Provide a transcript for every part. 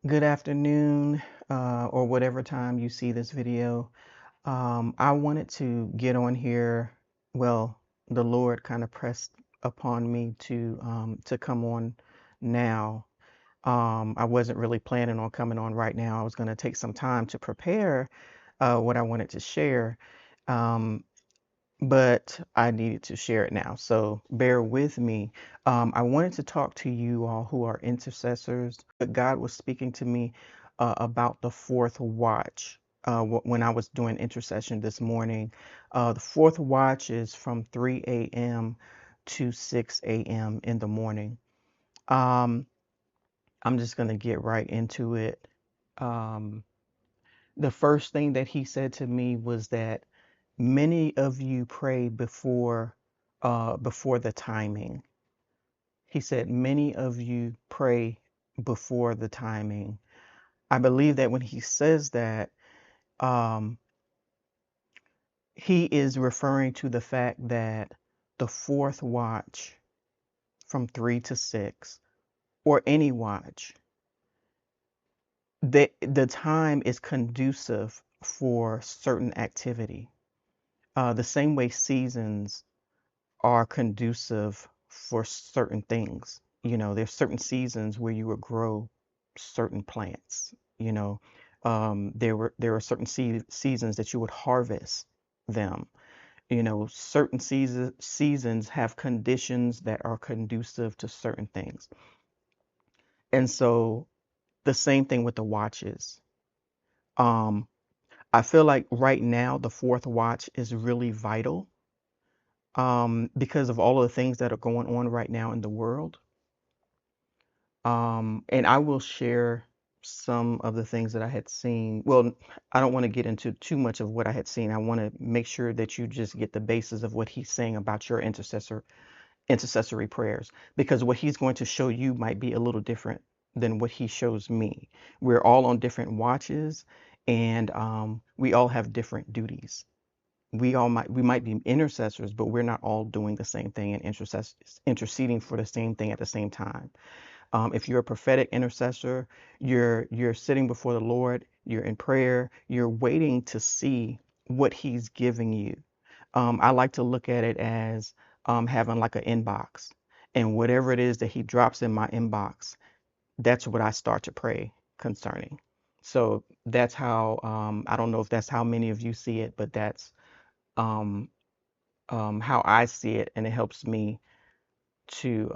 Good afternoon, or whatever time you see this video. I wanted to get on here. Well, the Lord kind of pressed upon me to come on now. I wasn't really planning on coming on right now. I was going to take some time to prepare what I wanted to share. Um, but I needed to share it now. So bear with me. I wanted to talk to you all who are intercessors. But God was speaking to me about the fourth watch when I was doing intercession this morning. The fourth watch is from 3 a.m. to 6 a.m. in the morning. Um, I'm just going to get right into it. Um, the first thing that he said to me was that many of you pray before the timing. He said many of you pray before the timing. I believe that when he says that, um, he is referring to the fact that the fourth watch from 3 to 6, or any watch, the time is conducive for certain activity. The same way seasons are conducive for certain things. There's certain seasons where you would grow certain plants. There are certain seasons that you would harvest them. Certain seasons have conditions that are conducive to certain things. And so the same thing with the watches. Um, I feel like right now the fourth watch is really vital because of all of the things that are going on right now in the world. And I will share some of the things that I had seen. Well, I don't want to get into too much of what I had seen. I want to make sure that you just get the basis of what he's saying about your intercessory prayers, because what he's going to show you might be a little different than what he shows me. We're all on different watches, and we all have different duties. We might be intercessors, but we're not all doing the same thing and interceding for the same thing at the same time. If you're a prophetic intercessor, you're sitting before the Lord, you're in prayer, you're waiting to see what He's giving you. I like to look at it as having like an inbox, and whatever it is that He drops in my inbox, that's what I start to pray concerning. So that's how I don't know if that's how many of you see it, but that's um, how I see it, and it helps me to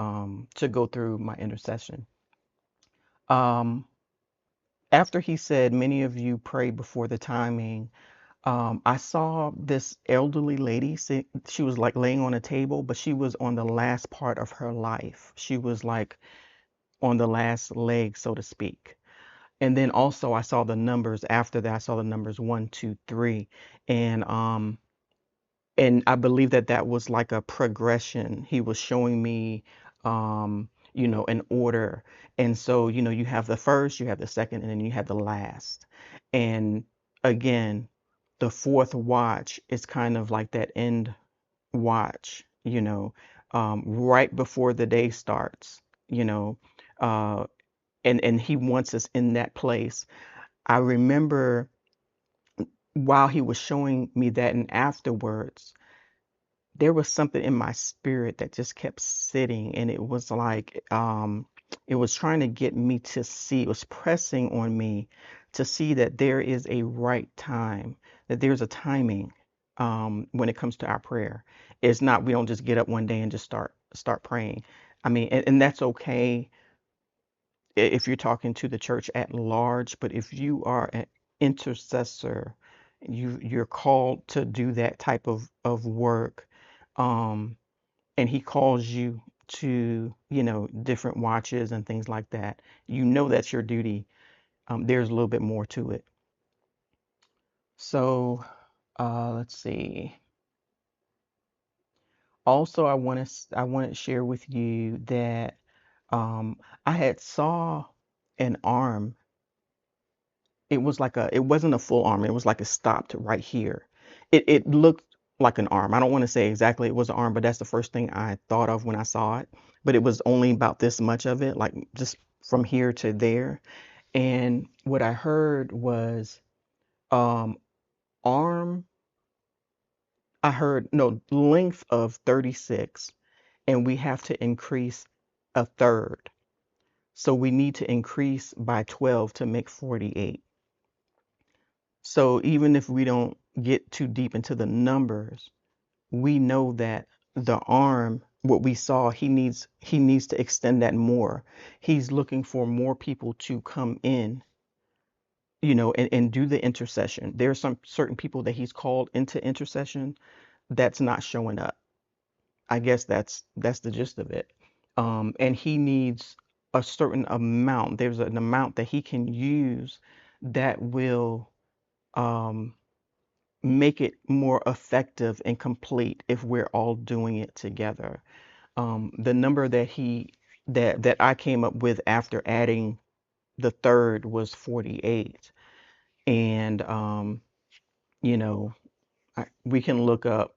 go through my intercession. Um, After he said, many of you pray before the timing, I saw this elderly lady. She was like laying on a table, but she was on the last part of her life. She was like on the last leg, so to speak. And then also I saw the numbers after that. I saw the numbers 1, 2, 3. And I believe that that was like a progression. He was showing me, an order. And so, you have the first, you have the second, and then you have the last. And again, the fourth watch is kind of like that end watch, right before the day starts, you know, uh, and he wants us in that place. I remember while he was showing me that, and afterwards, there was something in my spirit that just kept sitting, and it was like it was trying to get me to see, it was pressing on me to see that there is a right time, that there's a timing when it comes to our prayer. It's not, we don't just get up one day and just start praying. I mean, and that's okay if you're talking to the church at large, but if you are an intercessor, you're called to do that type of work. Um, and he calls you to, different watches and things like that. That's your duty. There's a little bit more to it. So, let's see. Also, I want to share with you that I had saw an arm. It wasn't a full arm. It was like it stopped right here. It looked like an arm. I don't want to say exactly it was an arm, but that's the first thing I thought of when I saw it. But it was only about this much of it, like just from here to there. And what I heard was um, arm, I heard, no, length of 36, and we have to increase a third. So we need to increase by 12 to make 48. So even if we don't get too deep into the numbers, we know that the arm, what we saw, he needs to extend that more. He's looking for more people to come in, and do the intercession. There are some certain people that he's called into intercession that's not showing up. I guess that's the gist of it. And he needs a certain amount. There's an amount that he can use that will um, make it more effective and complete if we're all doing it together. The number that I came up with after adding the third was 48. And you know, we can look up.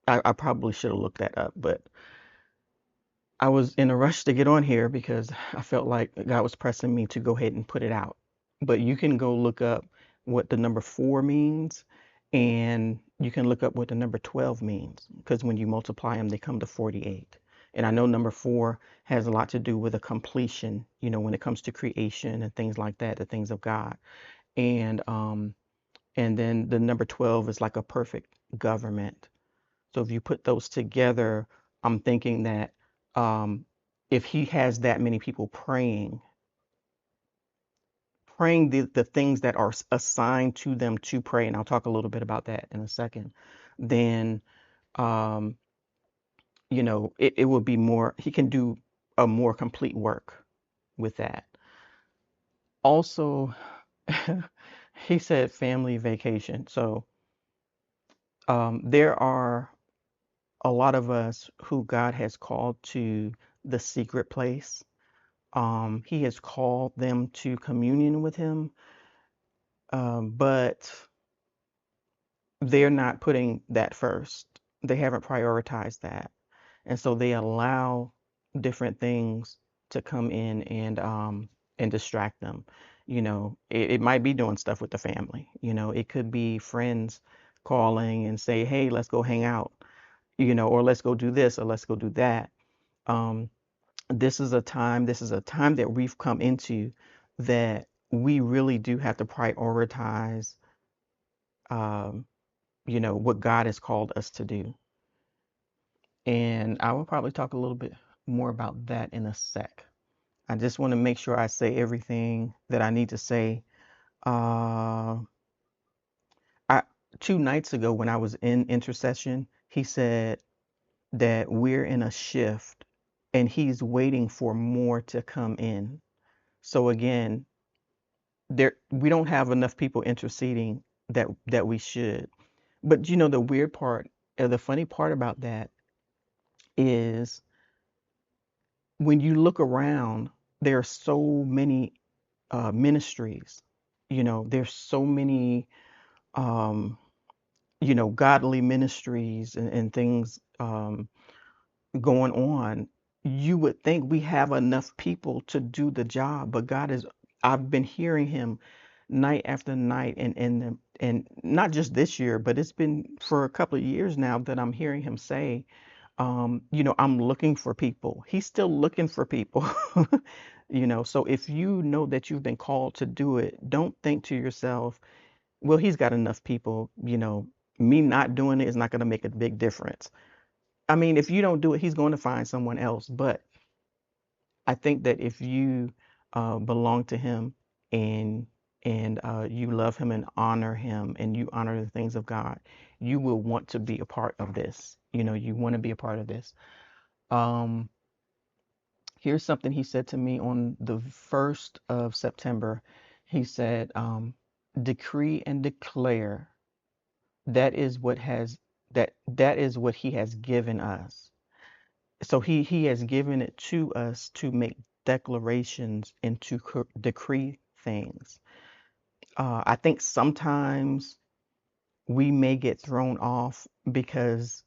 I probably should have looked that up, but I was in a rush to get on here because I felt like God was pressing me to go ahead and put it out. But you can go look up what the number 4 means, and you can look up what the number 12 means, because when you multiply them, they come to 48. And I know number 4 has a lot to do with a completion, when it comes to creation and things like that, the things of God. And then the number 12 is like a perfect government. So if you put those together, I'm thinking that um, if he has that many people praying the things that are assigned to them to pray, and I'll talk a little bit about that in a second, then um, it will be more, he can do a more complete work with that. Also, he said family vacation. So there are a lot of us who God has called to the secret place. He has called them to communion with him, but they're not putting that first. They haven't prioritized that. And so they allow different things to come in and distract them. It might be doing stuff with the family. It could be friends calling and say, "Hey, let's go hang out," or let's go do this or let's go do that. Um, this is a time that we've come into that we really do have to prioritize um, what God has called us to do. And I will probably talk a little bit more about that in a sec. I just want to make sure I say everything that I need to say. uh I 2 nights ago when I was in intercession, he said that we're in a shift and he's waiting for more to come in. So again, there we don't have enough people interceding that we should. But the weird part, or the funny part about that is when you look around, there are so many ministries. There's so many um, godly ministries and things going on. You would think we have enough people to do the job, but God is. I've been hearing him night after night, and not just this year, but it's been for a couple of years now that I'm hearing him say, I'm looking for people. He's still looking for people. So if you know that you've been called to do it, don't think to yourself, well, he's got enough people, me not doing it is not going to make a big difference. I mean, if you don't do it, he's going to find someone else. But I think that if you belong to him and you love him and honor him and you honor the things of God, you will want to be a part of this. You want to be a part of this. Um, Here's something he said to me on the 1st of September. He said, decree and declare. That is what has that is what he has given us. So he has given it to us to make declarations and to decree things. I think sometimes we may get thrown off because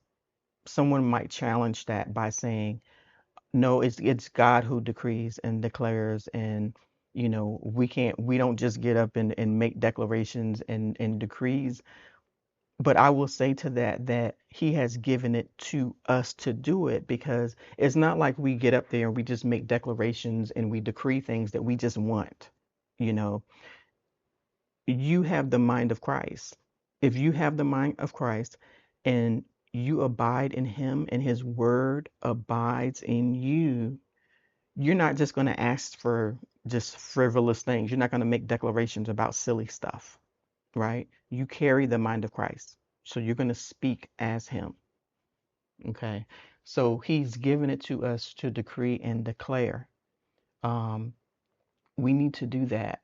someone might challenge that by saying, no, it's God who decrees and declares, and we don't just get up and make declarations and decrees. But I will say to that he has given it to us to do it, because it's not like we get up there and we just make declarations and we decree things that we just want. You know, you have the mind of Christ. If you have the mind of Christ and you abide in him and his word abides in you, you're not just going to ask for just frivolous things. You're not going to make declarations about silly stuff, right? You carry the mind of Christ. So you're going to speak as him. Okay. So he's given it to us to decree and declare. Um, we need to do that.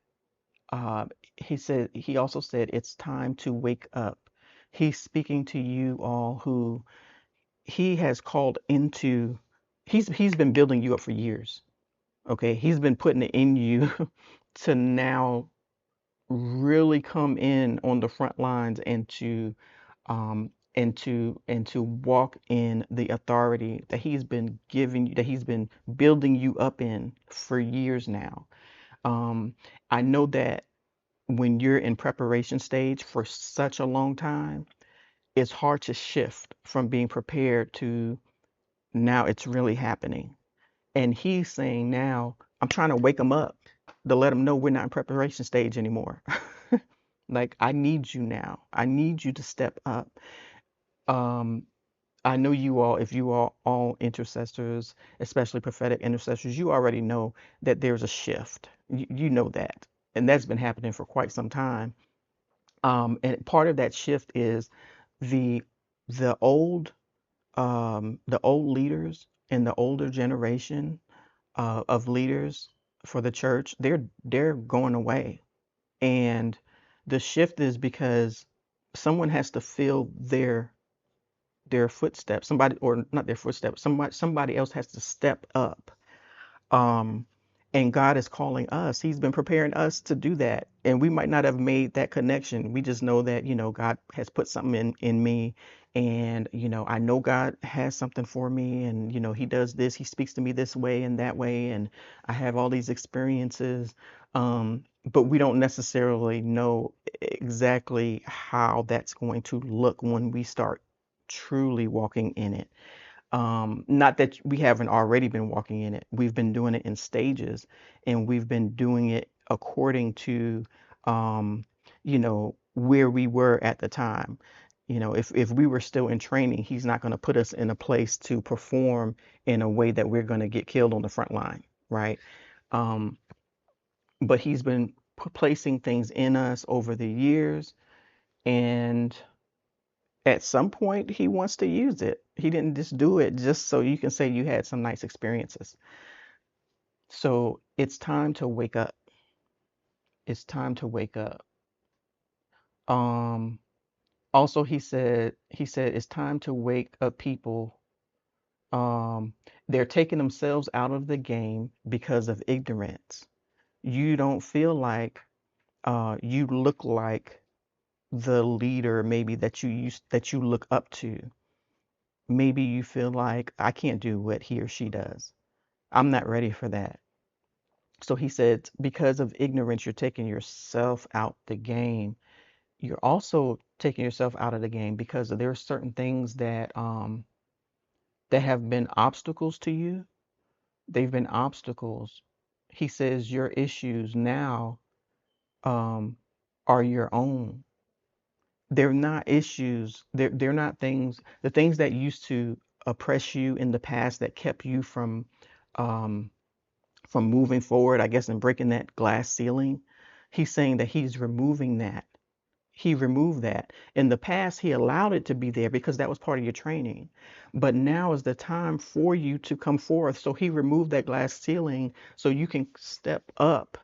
Uh, he also said, it's time to wake up. He's speaking to you all who he has called into, he's been building you up for years. Okay. He's been putting it in you to now really come in on the front lines and to walk in the authority that he's been giving you, that he's been building you up in for years now. Um, I know that when you're in preparation stage for such a long time, it's hard to shift from being prepared to now it's really happening. And he's saying now, I'm trying to wake them up to let them know we're not in preparation stage anymore. Like, I need you now. I need you to step up. Um, I know you all, if you are all intercessors, especially prophetic intercessors, you already know that there's a shift. You know that. And that's been happening for quite some time. And part of that shift is the the old the old leaders and the older generation of leaders for the church, they're going away. And the shift is because someone has to fill their footsteps. Somebody, or not their footsteps, somebody else has to step up. Um, and God is calling us. He's been preparing us to do that. And we might not have made that connection. We just know that, God has put something in me. And, I know God has something for me. And, he does this, he speaks to me this way and that way. And I have all these experiences. But we don't necessarily know exactly how that's going to look when we start truly walking in it. Not that we haven't already been walking in it. We've been doing it in stages, and we've been doing it according to, where we were at the time. If we were still in training, he's not going to put us in a place to perform in a way that we're going to get killed on the front line, right? Um, but he's been placing things in us over the years, and at some point he wants to use it. He didn't just do it just so you can say you had some nice experiences. So it's time to wake up. It's time to wake up. Um, Also, he said it's time to wake up people. Um, they're taking themselves out of the game because of ignorance. You don't feel like you look like the leader maybe that you look up to. Maybe you feel like I can't do what he or she does. I'm not ready for that. So he said, because of ignorance, you're taking yourself out the game. You're also taking yourself out of the game because there are certain things that have been obstacles to you. They've been obstacles. He says your issues now um, are your own. They're not issues. They're not things. The things that used to oppress you in the past that kept you um, from moving forward, I guess, and breaking that glass ceiling. He's saying that he's removing that. He removed that. In the past, he allowed it to be there because that was part of your training. But now is the time for you to come forth. So he removed that glass ceiling so you can step up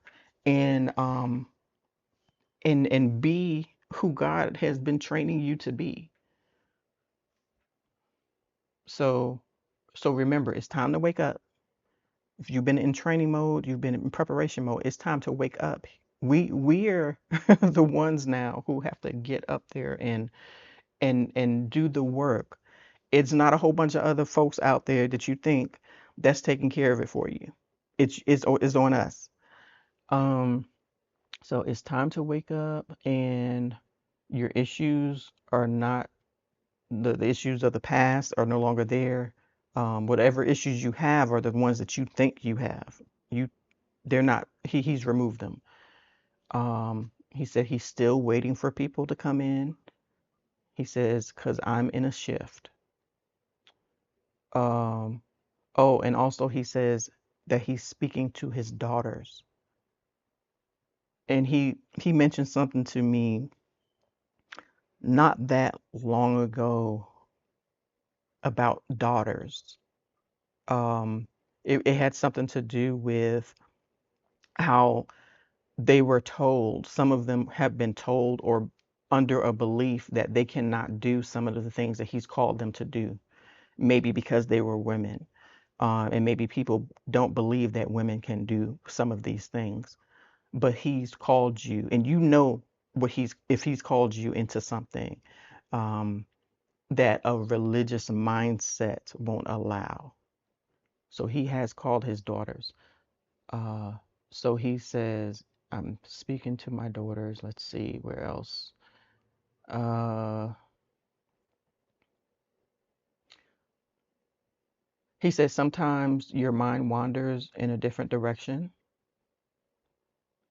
and and be who God has been training you to be. So remember, it's time to wake up. If you've been in training mode, you've been in preparation mode, it's time to wake up. We're the ones now who have to get up there and do the work. It's not a whole bunch of other folks out there that you think that's taking care of it for you. It's on us. Um, so it's time to wake up, and your issues are not the issues of the past are no longer there. Whatever issues you have are the ones that you think you have. You they're not he's removed them. He said he's still waiting for people to come in. He says, because I'm in a shift. Um, oh, and also he says that he's speaking to his daughters. And he mentioned something to me not that long ago about daughters. Um, it had something to do with how they were told, some of them have been told or under a belief that they cannot do some of the things that he's called them to do, maybe because they were women. And maybe people don't believe that women can do some of these things, but he's called you, and you know what if he's called you into something um, that a religious mindset won't allow. So he has called his daughters. Uh, so he says, I'm speaking to my daughters. Let's see where else. Uh, he says sometimes your mind wanders in a different direction,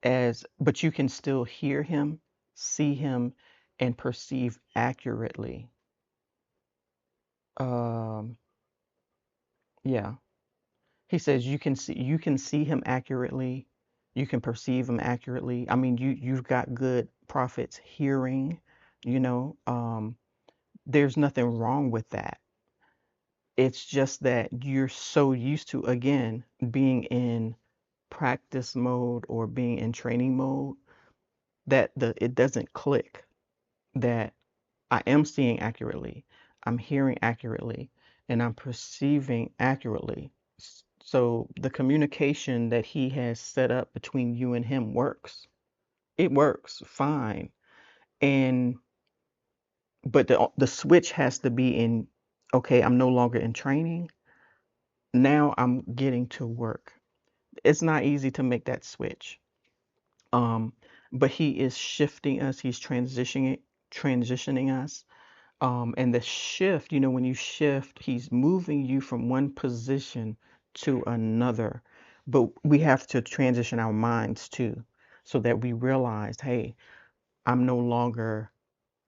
but you can still hear him, see him, and perceive accurately. Um, yeah. He says you can see him accurately, you can perceive him accurately. I mean, you've got good prophets hearing, you know. There's nothing wrong with that. It's just that you're so used to, again, being in practice mode or being in training mode that it doesn't click that I am seeing accurately, I'm hearing accurately, and I'm perceiving accurately. So the communication that he has set up between you and him works. It works fine. And but the switch has to be in, okay, I'm no longer in training. Now I'm getting to work. It's not easy to make that switch. Um, but he is shifting us, he's transitioning us. And the shift, when you shift, he's moving you from one position to another. But we have to transition our minds too, so that we realize, hey, I'm no longer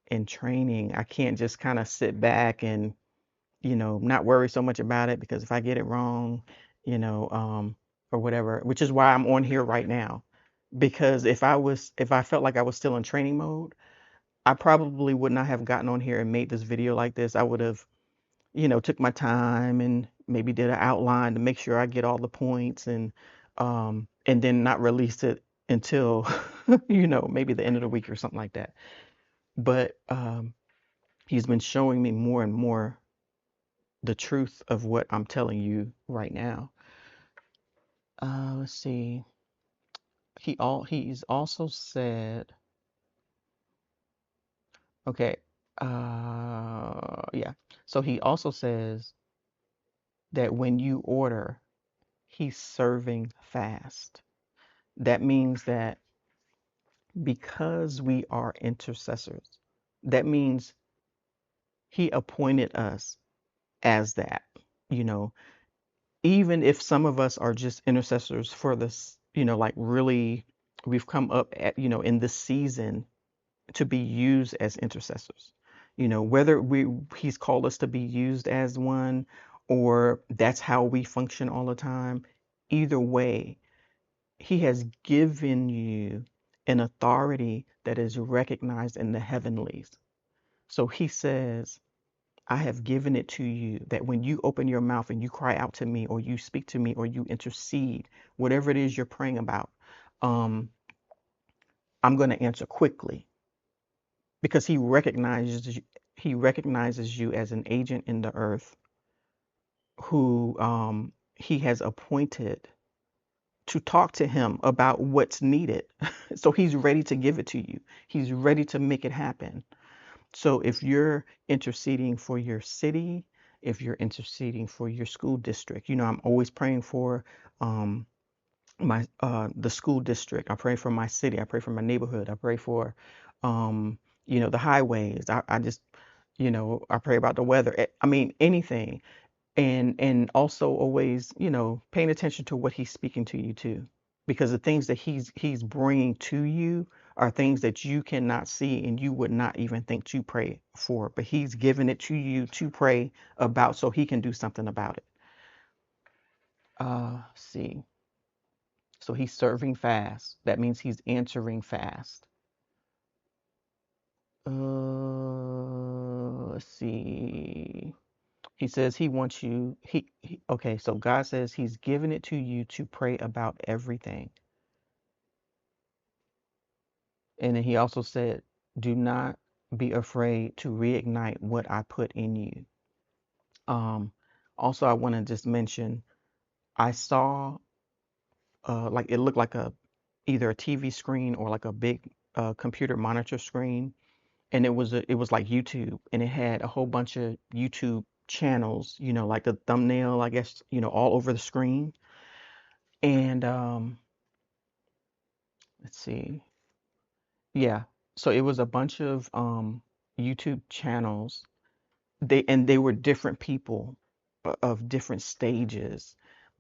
in training. I can't just kind of sit back and, not worry so much about it because if I get it wrong, you know, um, or whatever, which is why I'm on here right now. Because if I felt like I was still in training mode, I probably would not have gotten on here and made this video like this. I would have, took my time and maybe did an outline to make sure I get all the points and then not release it until, maybe the end of the week or something like that. But he's been showing me more and more the truth of what I'm telling you right now. Let's see. He's also said, okay, yeah. So he also says that when you order, he's serving fast. That means that because we are intercessors, that means he appointed us as that, you know, even if some of us are just intercessors for this, like really we've come up at, in this season to be used as intercessors. Whether he's called us to be used as one or that's how we function all the time, either way, he has given you an authority that is recognized in the heavenlies. So he says, I have given it to you that when you open your mouth and you cry out to me or you speak to me or you intercede, whatever it is you're praying about, um, I'm going to answer quickly because he recognizes you as an agent in the earth who he has appointed to talk to him about what's needed. So he's ready to give it to you. He's ready to make it happen. So if you're interceding for your city, if you're interceding for your school district, I'm always praying for um, my the school district. I pray for my city. I pray for my neighborhood. I pray for um the highways. I just I pray about the weather. I mean anything. And also always paying attention to what he's speaking to you too, because the things that he's bringing to you are things that you cannot see and you would not even think to pray for, but he's given it to you to pray about so he can do something about it. See, so he's serving fast. That means he's answering fast. Let's see. He says he wants you. Okay, so God says he's given it to you to pray about everything. And then he also said, do not be afraid to reignite what I put in you. Um, Also, I want to just mention, I saw like it looked like a either a TV screen or like a big computer monitor screen, and it was like YouTube, and it had a whole bunch of YouTube channels, like the thumbnail, I guess, all over the screen. And let's see. Yeah. So it was a bunch of YouTube channels. They were different people of different stages,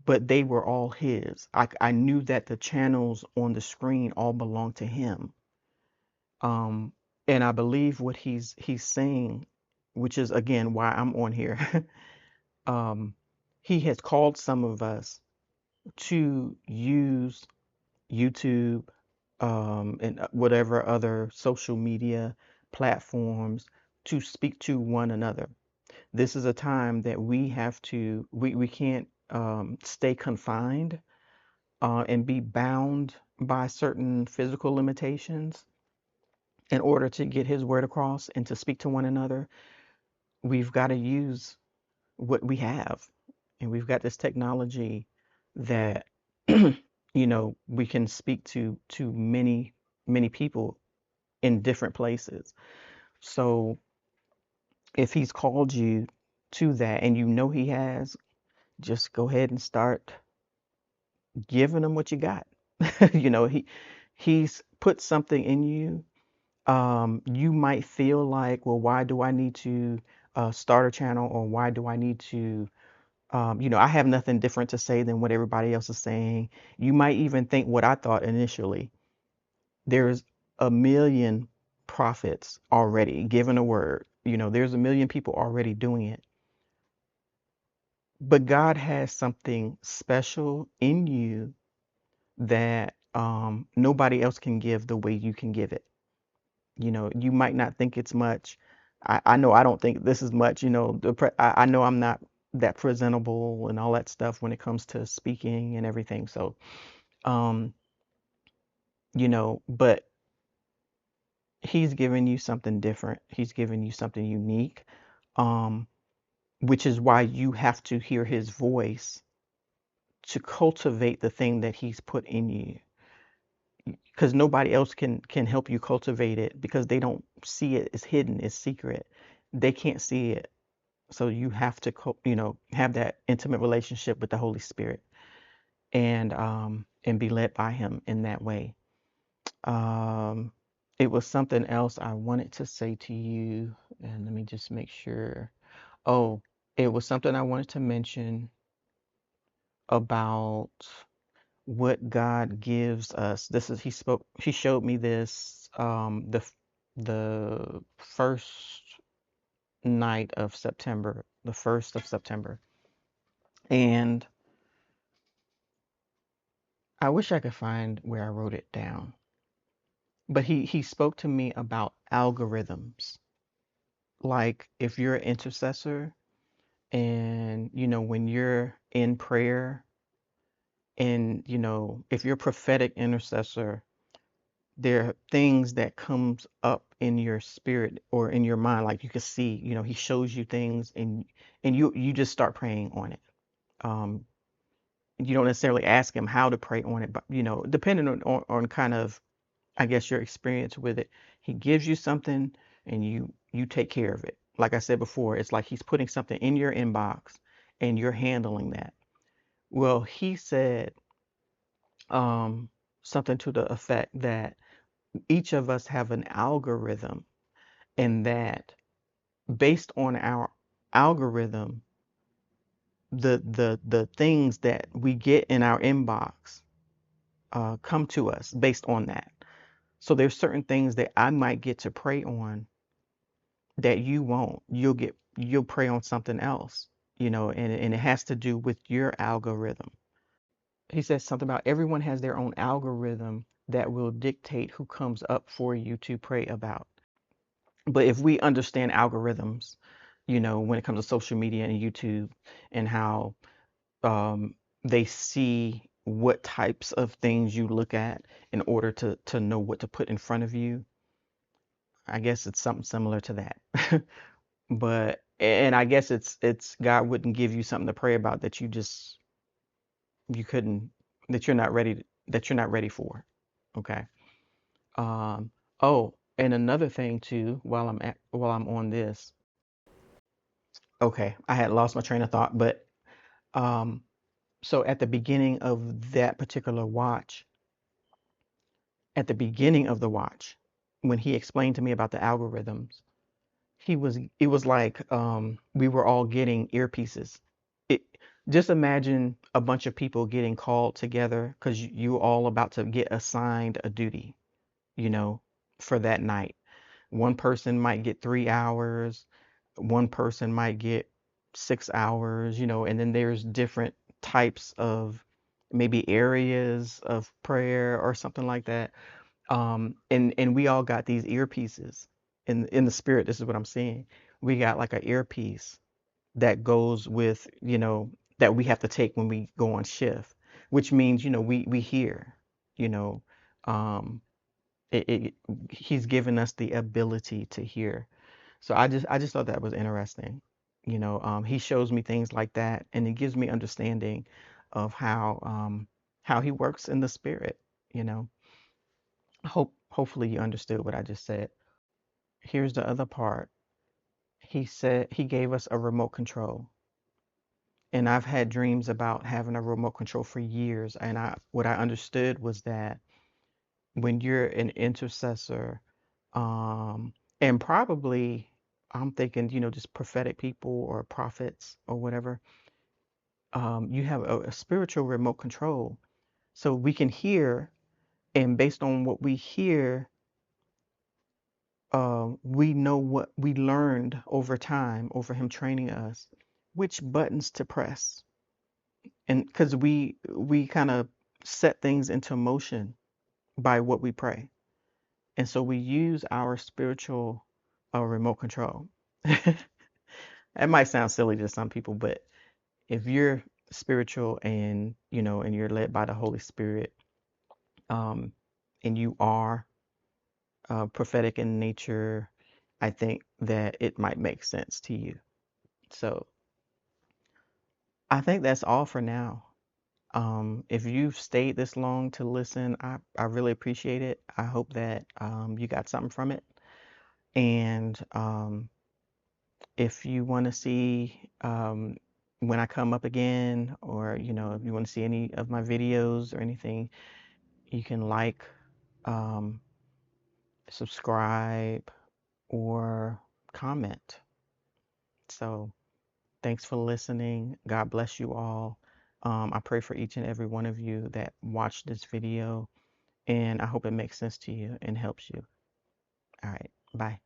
but they were all his. I knew that the channels on the screen all belonged to him. Um, and I believe what he's saying, which is again why I'm on here. um, he has called some of us to use YouTube, and whatever other social media platforms to speak to one another. This is a time that we have to, we can't stay confined and be bound by certain physical limitations in order to get his word across and to speak to one another. We've got to use what we have. And we've got this technology that we can speak to many people in different places. So if he's called you to that and he has, just go ahead and start giving him what you got. He's put something in you. You might feel like, well, why do I need to start a channel, or why do I need to I have nothing different to say than what everybody else is saying. You might even think what I thought initially. There's a million prophets already given a word. There's a million people already doing it. But God has something special in you that nobody else can give the way you can give it. You might not think it's much. I know I don't think this is much. I know I'm not that presentable and all that stuff when it comes to speaking and everything. So, um, but he's giving you something different. He's giving you something unique, um, which is why you have to hear his voice to cultivate the thing that he's put in you. Because nobody else can help you cultivate it because they don't see it. It's hidden. It's secret. They can't see it. So you have to have that intimate relationship with the Holy Spirit, and be led by him in that way. um it was something else I wanted to say to you, and let me just make sure. Oh, it was something I wanted to mention about what God gives us. This is he showed me this the first night of September, the 1st of September. And I wish I could find where I wrote it down. But he spoke to me about algorithms. Like if you're an intercessor, and when you're in prayer, and if you're a prophetic intercessor, there are things that comes up in your spirit or in your mind, like you can see, he shows you things, and you just start praying on it. um you don't necessarily ask him how to pray on it, but depending on kind of, I guess, your experience with it, he gives you something, and you take care of it. Like I said before, it's like he's putting something in your inbox and you're handling that. Well, he said um, something to the effect that each of us have an algorithm, and that based on our algorithm, the things that we get in our inbox come to us based on that. So there's certain things that I might get to pray on that you won't. You'll pray on something else, and it has to do with your algorithm. He says something about everyone has their own algorithm that will dictate who comes up for you to pray about. But if we understand algorithms, when it comes to social media and YouTube, and how um, they see what types of things you look at in order to know what to put in front of you, I guess it's something similar to that. But and I guess it's God wouldn't give you something to pray about that you couldn't that you're not ready for. Okay. Um, oh, and another thing too, while I'm on this, okay, I had lost my train of thought, but um, so at the beginning of that particular watch, at the beginning of the watch, when he explained to me about the algorithms, it was like we were all getting earpieces. It Just imagine a bunch of people getting called together because you all about to get assigned a duty, you know, for that night. One person might get 3 hours, one person might get 6 hours, and then there's different types of maybe areas of prayer or something like that. And we all got these earpieces in the spirit. This is what I'm seeing. We got like an earpiece that goes with, that we have to take when we go on shift, which means, we hear, you know, um, he's given us the ability to hear. So I just thought that was interesting. He shows me things like that, and it gives me understanding of how he works in the spirit, you know. Hopefully you understood what I just said. Here's the other part. He said he gave us a remote control. And I've had dreams about having a remote control for years. And what I understood was that when you're an intercessor, um, and probably I'm thinking, just prophetic people or prophets or whatever, you have a spiritual remote control. So we can hear, and based on what we hear, we know what we learned over time, over him training us, which buttons to press. And because we kind of set things into motion by what we pray. And so we use our spiritual remote control. That might sound silly to some people, but if you're spiritual and and you're led by the Holy Spirit, um, and you are prophetic in nature, I think that it might make sense to you. So I think that's all for now. If you've stayed this long to listen, I really appreciate it. I hope that you got something from it. And if you want to see when I come up again, or if you want to see any of my videos or anything, you can like, um, subscribe, or comment. So thanks for listening. God bless you all. I pray for each and every one of you that watched this video, and I hope it makes sense to you and helps you. All right, bye.